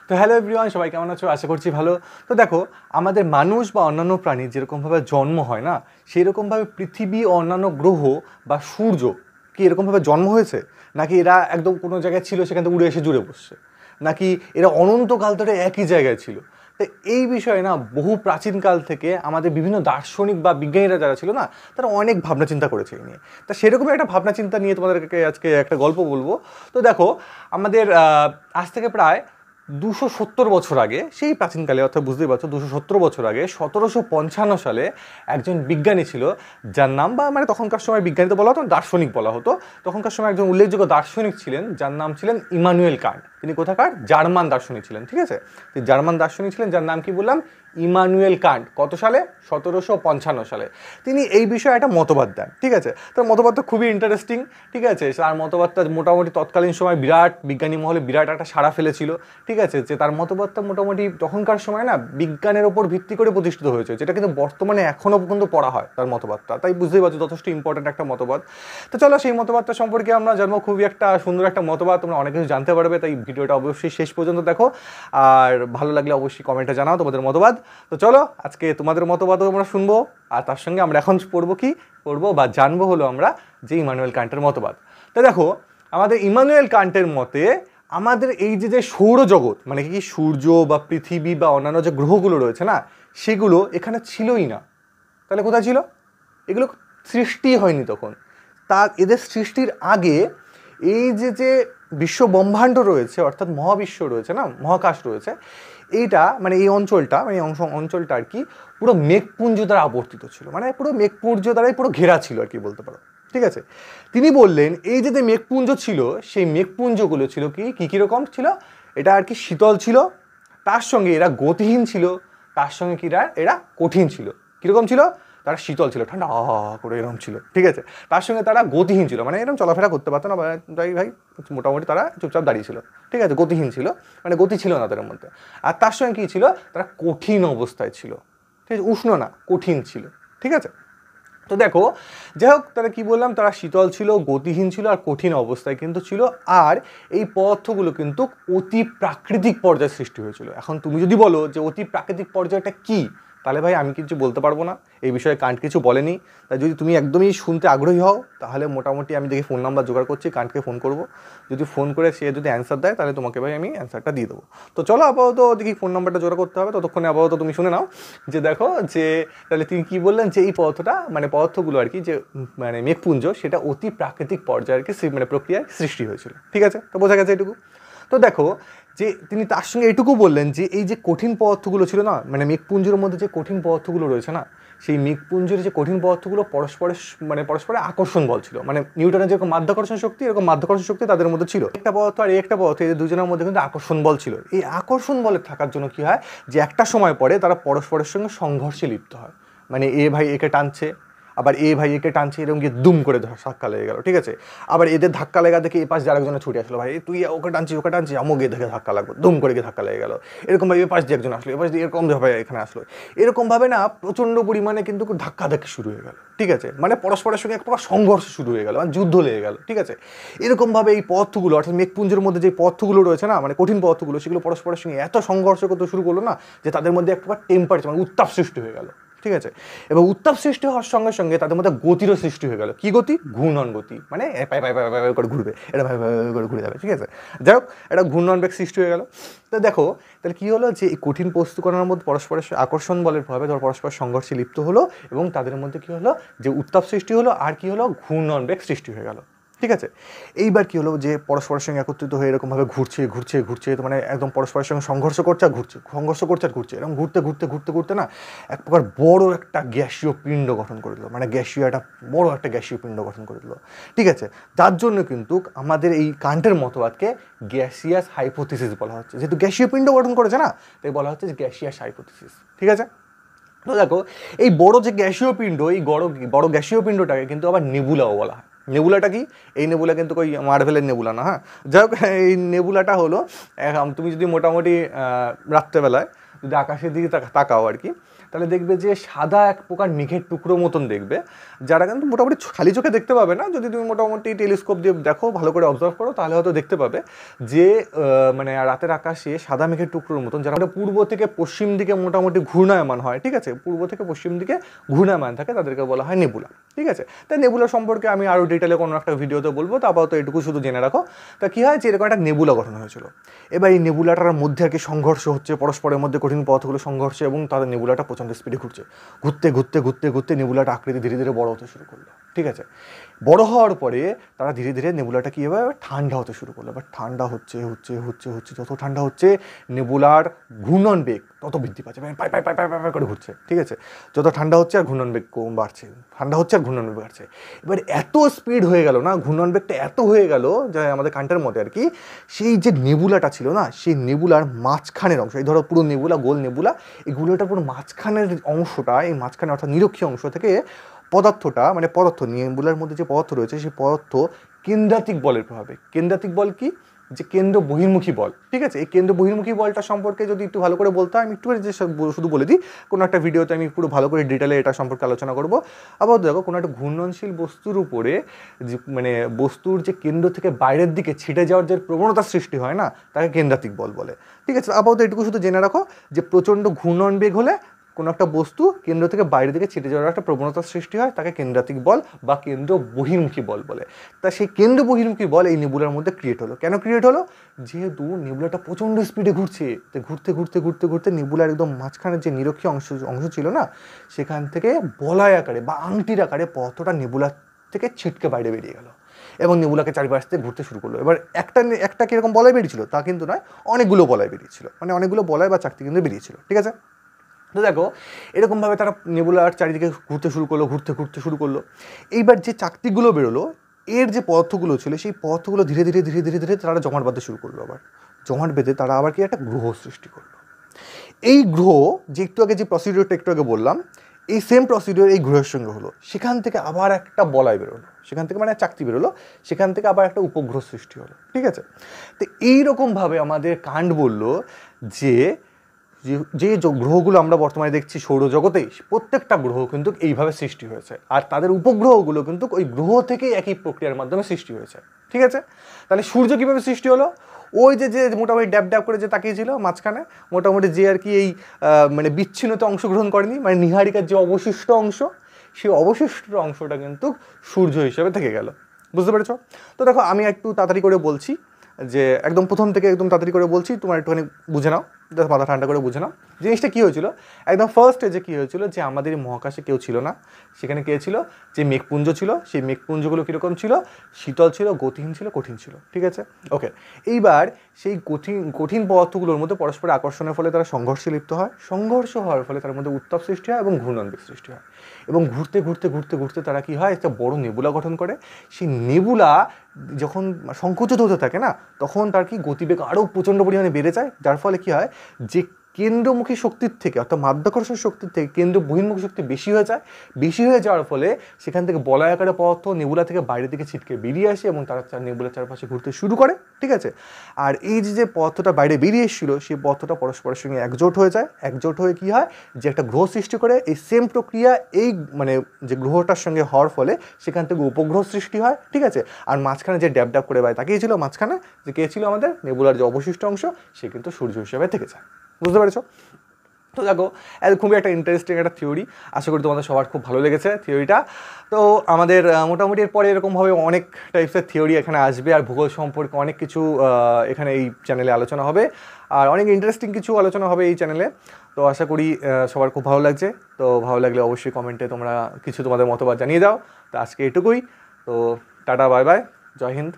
তো hello everyone, সবাই কেমন আছো? আশা করছি ভালো। তো দেখো, আমাদের মানুষ বা অন্যান্য প্রাণী যেরকমভাবে জন্ম হয় না, সেই রকমভাবে পৃথিবী ও অন্যান্য গ্রহ বা সূর্য কি এরকমভাবে জন্ম হয়েছে, নাকি এরা একদম কোনো জায়গায় ছিল সেখান থেকে উড়ে এসে জুড়ে বসছে, নাকি এরা অনন্তকাল ধরে একই জায়গায় ছিল? তো এই বিষয়ে না বহু প্রাচীনকাল থেকে আমাদের বিভিন্ন দার্শনিক বা বিজ্ঞানীরা যারা ছিল না, তারা অনেক ভাবনা চিন্তা করেছে এই নিয়ে। তা সেরকমই একটা ভাবনা চিন্তা নিয়ে তোমাদেরকে আজকে একটা গল্প বলবো। তো দেখো, আমাদের আজ থেকে প্রায় 270 বছর আগে, সেই প্রাচীনকালে, অর্থাৎ বুঝতেই পারছো 270 বছর আগে 1755 সালে একজন বিজ্ঞানী ছিল, যার নাম, বা মানে তখনকার সময় বিজ্ঞানী তো বলা হতো, দার্শনিক বলা হতো। তখনকার সময় একজন উল্লেখযোগ্য দার্শনিক ছিলেন যার নাম ছিলেন ইমানুয়েল কান্ট। তিনি কোথাকার? জার্মান দার্শনিক ছিলেন, ঠিক আছে? জার্মান দার্শনিক ছিলেন যার নাম কি বললাম? Immanuel Kant. কত সালে? 1755 সালে। তিনি এই বিষয়ে একটা মতবাদ দেন, ঠিক আছে? তার মতবাদটা খুবই ইন্টারেস্টিং, ঠিক আছে? তার মতবাদটা মোটামুটি তৎকালীন সময় বিরাট বিজ্ঞানী মহলে বিরাট একটা সাড়া ফেলেছিল, ঠিক আছে? যে তার মতবাদটা মোটামুটি তখনকার সময় না বিজ্ঞানের ওপর ভিত্তি করে প্রতিষ্ঠিত হয়েছে, যেটা কিন্তু বর্তমানে এখনও পর্যন্ত পড়া হয় তার মতবাদটা। তাই বুঝতেই পারছো যথেষ্ট ইম্পর্টেন্ট একটা মতবাদ। তো চলো সেই মতবাদটা সম্পর্কে আমরা জানবো। খুবই একটা সুন্দর একটা মতবাদ, তোমরা অনেক কিছু জানতে পারবে, তাই ভিডিওটা অবশ্যই শেষ পর্যন্ত দেখো। আর ভালো লাগলে অবশ্যই কমেন্টে জানাও তোমাদের মতবাদ। তো চলো আজকে তোমাদের মতবাদও আমরা শুনবো, আর তার সঙ্গে আমরা এখন পড়বো বা জানবো হলো আমরা যে ইমানুয়েল কান্টের মতবাদ। তো দেখো, আমাদের ইমানুয়েল কান্টের মতে আমাদের এই যে সৌরজগৎ, মানে কি সূর্য বা পৃথিবী বা অন্যান্য যে গ্রহগুলো রয়েছে না, সেগুলো এখানে ছিলই না। তাহলে কোথায় ছিল? এগুলো সৃষ্টি হয়নি তখন। এদের সৃষ্টির আগে এই যে বিশ্ব ব্রহ্মাণ্ড রয়েছে, অর্থাৎ মহাবিশ্ব রয়েছে না, মহাকাশ রয়েছে, এইটা মানে এই অঞ্চলটা, মানে অঞ্চলটা আর কি পুরো মেঘপুঞ্জ দ্বারা আবর্তিত ছিল, মানে পুরো মেঘপুঞ্জ দ্বারাই পুরো ঘেরা ছিল আর কি বলতে পারো, ঠিক আছে? তিনি বললেন এই যে মেঘপুঞ্জ ছিল, সেই মেঘপুঞ্জগুলো ছিল কি রকম ছিল? এটা আর কি শীতল ছিল, তার সঙ্গে এরা গতিহীন ছিল, তার সঙ্গে কি এরা কঠিন ছিল। কীরকম ছিল? তারা শীতল ছিল, ঠান্ডা করে এরকম ছিল, ঠিক আছে? তার সঙ্গে তারা গতিহীন ছিল, মানে এরকম চলাফেরা করতে পারতো না, ভাই মোটামুটি তারা চুপচাপ দাঁড়িয়ে ছিল, ঠিক আছে? গতিহীন ছিল, মানে গতি ছিল না তাদের মধ্যে। আর তার সঙ্গে কী ছিল? তারা কঠিন অবস্থায় ছিল, ঠিক আছে? উষ্ণ না, কঠিন ছিল, ঠিক আছে? তো দেখো, যাই হোক, তারা কি বললাম, তারা শীতল ছিল, গতিহীন ছিল আর কঠিন অবস্থায় কিন্তু ছিল। আর এই পদার্থগুলো কিন্তু অতি প্রাকৃতিক পর্যায়ে সৃষ্টি হয়েছিল। এখন তুমি যদি বলো যে অতি প্রাকৃতিক পর্যায়টা কি, তাহলে ভাই আমি কিছু বলতে পারবো না, এই বিষয়ে কান্ট কিছু বলেনি। তাই যদি তুমি একদমই শুনতে আগ্রহী হও, তাহলে মোটামুটি আমি দেখি ফোন নাম্বার জোগাড় করছি, কান্টকে ফোন করব। যদি ফোন করে সে যদি অ্যান্সার দেয়, তাহলে তোমাকে ভাই আমি অ্যান্সারটা দিয়ে দেবো। তো চলো আপাতত দেখি ফোন নাম্বারটা জোগাড় করতে হবে, ততক্ষণে আপাতত তুমি শুনে নাও যে দেখো যে তাহলে তিনি কী বললেন, যে এই পদার্থটা মানে পদার্থগুলো আর কি, যে মানে মেঘপুঞ্জ, সেটা অতি প্রাকৃতিক পর্যায়ে আর কি মানে প্রক্রিয়ায় সৃষ্টি হয়েছিল, ঠিক আছে? তো বোঝা গেছে এটুকু। তো দেখো যে তিনি তার সঙ্গে এটুকু বললেন যে এই যে কঠিন পদার্থগুলো ছিল না, মানে মেঘপুঞ্জের মধ্যে যে কঠিন পদার্থগুলো রয়েছে না, সেই মেঘপুঞ্জের যে কঠিন পদার্থগুলো পরস্পরের আকর্ষণ বল ছিল, মানে নিউটনের যেরকম মাধ্যাকর্ষণ শক্তি, এরকম মাধ্যাকর্ষণ শক্তি তাদের মধ্যে ছিল। একটা পদার্থ আর একটা পদার্থ, এদের দুজনের মধ্যে কিন্তু আকর্ষণ বল ছিল। এই আকর্ষণ বলের থাকার জন্য কি হয়, যে একটা সময় পরে তারা পরস্পরের সঙ্গে সংঘর্ষে লিপ্ত হয়। মানে এ ভাই একে টানছে, আবার এ ভাই একে টানছে, এরকম গিয়ে দুম করে ধাক্কা লেগে গেল, ঠিক আছে? আবার এদের ধাক্কা লেগা দেখে এ পাশ দিয়ে আরেকজনে ছুটে আসলো, ভাই তুই ওকে টানছি, আমও গিয়ে দেখে ধাক্কা লাগলো, দুম করে গিয়ে ধাক্কা লেগে গেল। এরকমভাবে এ পাশ দিয়ে একজন আসলো, এ পাশ দিয়ে এরকমভাবে এখানে আসলো, এরকমভাবে না প্রচণ্ড পরিমাণে কিন্তু ধাক্কি শুরু হয়ে গেল, ঠিক আছে? মানে পরস্পরের সঙ্গে এক প্রকার সংঘর্ষ শুরু হয়ে গেল, মানে যুদ্ধ লেগে গেল, ঠিক আছে? এরকমভাবে এই পদার্থগুলো, অর্থাৎ মেঘপুঞ্জের মধ্যে যে পদার্থগুলো রয়েছে না, মানে কঠিন পদার্থগুলো, সেগুলো পরস্পরের সঙ্গে এত সংঘর্ষ করতে শুরু করলো না, যে তাদের মধ্যে এক প্রকার টেম্পারেচার, মানে উত্তাপ সৃষ্টি হয়ে গেল, ঠিক আছে? এবং উত্তাপ সৃষ্টি হওয়ার সঙ্গে সঙ্গে তাদের মধ্যে গতিরও সৃষ্টি হয়ে গেল। কি গতি? ঘূর্ণন গতি, মানে করে ঘুরবে, এটা করে ঘুরে যাবে, ঠিক আছে? যাই হোক, একটা ঘূর্ণন বেগ সৃষ্টি হয়ে গেল। তো দেখো তাহলে কী হলো, যে এই কঠিন বস্তুকণার মধ্যে পরস্পরের আকর্ষণ বলের প্রভাবে ধর পরস্পর সংঘর্ষে লিপ্ত হলো, এবং তাদের মধ্যে কী হলো, যে উত্তাপ সৃষ্টি হলো, আর কি হলো, ঘূর্ণন বেগ সৃষ্টি হয়ে গেল, ঠিক আছে? এইবার কী হলো, যে পরস্পরের সঙ্গে একত্রিত হয়ে এরকমভাবে ঘুরছে, তো মানে একদম পরস্পরের সঙ্গে সংঘর্ষ করছে আর ঘুরছে, এরকম ঘুরতে না এক প্রকার বড় একটা গ্যাসীয় পিণ্ড গঠন করে দিল, মানে বড় একটা গ্যাসীয় পিণ্ড গঠন করে দিল, ঠিক আছে? যার জন্য কিন্তু আমাদের এই কান্টের মতবাদকে গ্যাসিয়াস হাইপোথিসিস বলা হচ্ছে। যেহেতু গ্যাসীয় পিণ্ড গঠন করেছে না, তাই বলা হচ্ছে যে গ্যাসিয়াস হাইপোথিসিস, ঠিক আছে? তো দেখো, এই বড় যে গ্যাসীয় পিণ্ড, এই বড় গ্যাসীয় পিণ্ডটাকে কিন্তু আবার নেবুলাও বলা হয়। নেবুলাটা কি? এই নেবুলা কিন্তু ওই মার্ভেলের নেবুলা না, হ্যাঁ? যাই হোক, এই নেবুলাটা হলো, তুমি যদি মোটামুটি রাত্রেবেলায় যদি আকাশের দিকে তাকাও আর কি, তাহলে দেখবে যে সাদা এক প্রকার মেঘের টুকরো মতন দেখবে, যারা কিন্তু মোটামুটি খালি চোখে দেখতে পাবে না, যদি তুমি মোটামুটি টেলিস্কোপ দিয়ে দেখো, ভালো করে অবজার্ভ করো, তাহলে হয়তো দেখতে পাবে যে মানে রাতের আকাশে সাদা মেঘের টুকরোর মতন, যারা পূর্ব থেকে পশ্চিম দিকে মোটামুটি ঘূর্ণায়মান হয়, ঠিক আছে, পূর্ব থেকে পশ্চিম দিকে ঘূর্ণায়মান থাকে, তাদেরকে বলা হয় নেবুলা, ঠিক আছে। তাই নেবুলা সম্পর্কে আমি আরও ডিটেলে কোনো একটা ভিডিওতে বলবো, তা আপাতত এটুকু শুধু জেনে রাখো। তা কী হয় যে এরকম একটা নেবুলা গঠন হয়েছিল। এবার এই নেবুলাটার মধ্যে আর কি সংঘর্ষ হচ্ছে, পরস্পরের মধ্যে কঠিন পদার্থগুলো সংঘর্ষ, এবং তাদের নেবুলাটা প্রচণ্ড স্পিডে ঘুরছে, ঘুরতে ঘুরতে ঘুরতে ঘুরতে নেবুলাটা আকৃতি ধীরে ধীরে বড় হতে শুরু করলো, ঠিক আছে। বড় হওয়ার পরে তারা ধীরে ধীরে নেবুলাটা কী হবে, ঠান্ডা হতে শুরু করলো। এবার ঠান্ডা হচ্ছে হচ্ছে হচ্ছে হচ্ছে যত ঠান্ডা হচ্ছে, নেবুলার ঘূর্ণন বেগ তত বৃদ্ধি পাচ্ছে, মানে পাই পাই পাই পাই পাই করে ঘুরছে, ঠিক আছে। যত ঠান্ডা হচ্ছে আর ঘূর্ণন বেগ বাড়ছে, ঠান্ডা হচ্ছে আর ঘূর্ণন বেগ বাড়ছে। এবার এত স্পিড হয়ে গেল না, ঘূর্ণন বেগটা এত হয়ে গেল যে আমাদের কান্টার মতে আর কি, সেই যে নেবুলাটা ছিল না, সেই নেবুলার মাঝখানের অংশ, এই ধরো পুরো নেবুলা, গোল নেবুলা, এই নেবুলাটার পুরো মাঝখানের অংশটা, এই মাঝখানে অর্থাৎ নিরক্ষীয় অংশ থেকে পদার্থটা, মানে পদার্থ, নেবুলার মধ্যে যে পদার্থ রয়েছে, সেই পদার্থ কেন্দ্রাতিক বলের প্রভাবে, কেন্দ্রাতিক বল কি, যে কেন্দ্র বহির্মুখী বল, ঠিক আছে। এই কেন্দ্র বহির্মুখী বলটা সম্পর্কে যদি একটু ভালো করে বলতে হয়, আমি একটু যে শুধু বলে দিই, কোনো একটা ভিডিওতে আমি পুরো ভালো করে ডিটেলে এটা সম্পর্কে আলোচনা করবো। আবার দেখো, কোনো একটা ঘূর্ণনশীল বস্তুর উপরে যে মানে বস্তুর যে কেন্দ্র থেকে বাইরের দিকে ছিটে যাওয়ার যে প্রবণতা সৃষ্টি হয় না, তাকে কেন্দ্রাতিক বল বলে, ঠিক আছে। আপাতত এটুকু শুধু জেনে রাখো যে প্রচণ্ড ঘূর্ণন বেগ হলে কোনো একটা বস্তু কেন্দ্র থেকে বাইরের দিকে ছিটে যাওয়ার একটা প্রবণতার সৃষ্টি হয়, তাকে কেন্দ্রাতিক বল বা কেন্দ্র বহির্মুখী বল বলে। তা সেই কেন্দ্র বহির্মুখী বল এই নেবুলার মধ্যে ক্রিয়েট হলো। কেন ক্রিয়েট হলো? যেহেতু নেবুলাটা প্রচণ্ড স্পিডে ঘুরছে, তো ঘুরতে ঘুরতে ঘুরতে ঘুরতে নেবুলার একদম মাঝখানে যে নিরক্ষীয় অংশ ছিল না, সেখান থেকে বলয় আকারে বা আংটির আকারে পথটা নেবুলার থেকে ছিটকে বাইরে বেরিয়ে গেল, এবং নেবুলাকে চারিপাশ থেকে ঘুরতে শুরু করলো। এবার একটা কীরকম বলয় বেরিয়েছিল তা কিন্তু নয়, অনেকগুলো বলয় বেরিয়েছিল, মানে অনেকগুলো বলয় বা চাকতি কিন্তু বেরিয়েছিল, ঠিক আছে। তো দেখো, এরকমভাবে তারা নেবুলার চারিদিকে ঘুরতে শুরু করলো, ঘুরতে শুরু করলো। এইবার যে চাকতিগুলো বেরোলো, এর যে পদার্থগুলো ছিল, সেই পদার্থগুলো ধীরে ধীরে ধীরে ধীরে ধীরে তারা জমাট বাঁধতে শুরু করলো। আবার জমাট বেঁধে তারা আবার কি একটা গ্রহ সৃষ্টি করলো। এই গ্রহ, যে একটু আগে যে প্রসিডিওরটা একটু আগে বললাম, এই সেম প্রসিডিওর এই গ্রহের সঙ্গে হলো। সেখান থেকে আবার একটা বলয় বেরোলো, সেখান থেকে মানে চাকতি বেরোলো, সেখান থেকে আবার একটা উপগ্রহ সৃষ্টি হলো, ঠিক আছে। তো এইরকমভাবে আমাদের কাণ্ড বললো যে যে গ্রহগুলো আমরা বর্তমানে দেখছি সৌরজগতেই, প্রত্যেকটা গ্রহ কিন্তু এইভাবে সৃষ্টি হয়েছে, আর তাদের উপগ্রহগুলো কিন্তু ওই গ্রহ থেকেই একই প্রক্রিয়ার মাধ্যমে সৃষ্টি হয়েছে, ঠিক আছে। তাহলে সূর্য কীভাবে সৃষ্টি হলো? ওই যে মোটামুটি ড্যাব ড্যাব করে যে তাকিয়েছিল মাঝখানে, মোটামুটি যে আর কি এই মানে বিচ্ছিন্নতে অংশগ্রহণ করেনি, মানে নীহারিকার যে অবশিষ্ট অংশ, সেই অবশিষ্ট অংশটা কিন্তু সূর্য হিসেবে থেকে গেল। বুঝতে পেরেছ? তো দেখো, আমি একটু তাড়াতাড়ি করে বলছি, যে একদম প্রথম থেকে একদম তাড়াতাড়ি করে বলছি, তোমার একটুখানি বুঝে নাও, মাথা ঠান্ডা করে বুঝে নাও। জিনিসটা কী হয়েছিল, একদম ফার্স্ট স্টেজে কী হয়েছিল, যে আমাদের মহাকাশে কেউ ছিল না, সেখানে কে ছিল, যে মেঘপুঞ্জ ছিল, সেই মেঘপুঞ্জগুলো কীরকম ছিল, শীতল ছিল, গতিহীন ছিল, কঠিন ছিল, ঠিক আছে। ওকে, এইবার সেই কঠিন পদার্থগুলোর মধ্যে পরস্পর আকর্ষণের ফলে তারা সংঘর্ষে লিপ্ত হয়, সংঘর্ষ হওয়ার ফলে তার মধ্যে উত্তাপ সৃষ্টি হয় এবং ঘূর্ণন বেগ সৃষ্টি হয়, এবং ঘুরতে ঘুরতে ঘুরতে ঘুরতে তারা কী হয়, একটা বড় নেবুলা গঠন করে। সেই নেবুলা যখন সংকুচিত হতে থাকে না, তখন তার কি গতিবেগ আরও প্রচণ্ড পরিমাণে বেড়ে যায়, যার ফলে কী হয়, যে কেন্দ্রমুখী শক্তির থেকে অর্থাৎ মাধ্যাকর্ষণ শক্তির থেকে কেন্দ্র বহির্মুখী শক্তি বেশি হয়ে যায়। বেশি হয়ে যাওয়ার ফলে সেখান থেকে বলয় আকারে পদার্থ নেবুলা থেকে বাইরের দিকে ছিটকে বেরিয়ে আসে, এবং তারা নেবুলার চারপাশে ঘুরতে শুরু করে, ঠিক আছে। আর এই যে পদার্থটা বাইরে বেরিয়ে এসেছিল, সেই পদার্থটা পরস্পরের সঙ্গে একজোট হয়ে যায়। একজোট হয়ে কী হয়, যে একটা গ্রহ সৃষ্টি করে। এই সেম প্রক্রিয়া এই মানে যে গ্রহটার সঙ্গে হওয়ার ফলে সেখান থেকে উপগ্রহ সৃষ্টি হয়, ঠিক আছে। আর মাঝখানে যে ড্যাব ড্যাব করে বাইরে তাকিয়েছিল, মাঝখানে যে কে ছিল আমাদের নেবুলার যে অবশিষ্ট অংশ, সে কিন্তু সূর্য হিসেবে থেকে যায়। বুঝতে পেরেছ? তো দেখো, খুবই একটা ইন্টারেস্টিং একটা থিওরি, আশা করি তোমাদের সবার খুব ভালো লেগেছে থিওরিটা। তো আমাদের মোটামুটি এরপরে এরকমভাবে অনেক টাইপসের থিওরি এখানে আসবে, আর ভূগোল সম্পর্কে অনেক কিছু এখানে এই চ্যানেলে আলোচনা হবে, আর অনেক ইন্টারেস্টিং কিছু আলোচনা হবে এই চ্যানেলে। তো আশা করি সবার খুব ভালো লাগছে। তো ভালো লাগলে অবশ্যই কমেন্টে তোমরা কিছু তোমাদের মতবাদ জানিয়ে দাও। তো আজকে এটুকুই। তো টাটা, বাই বাই, জয় হিন্দ।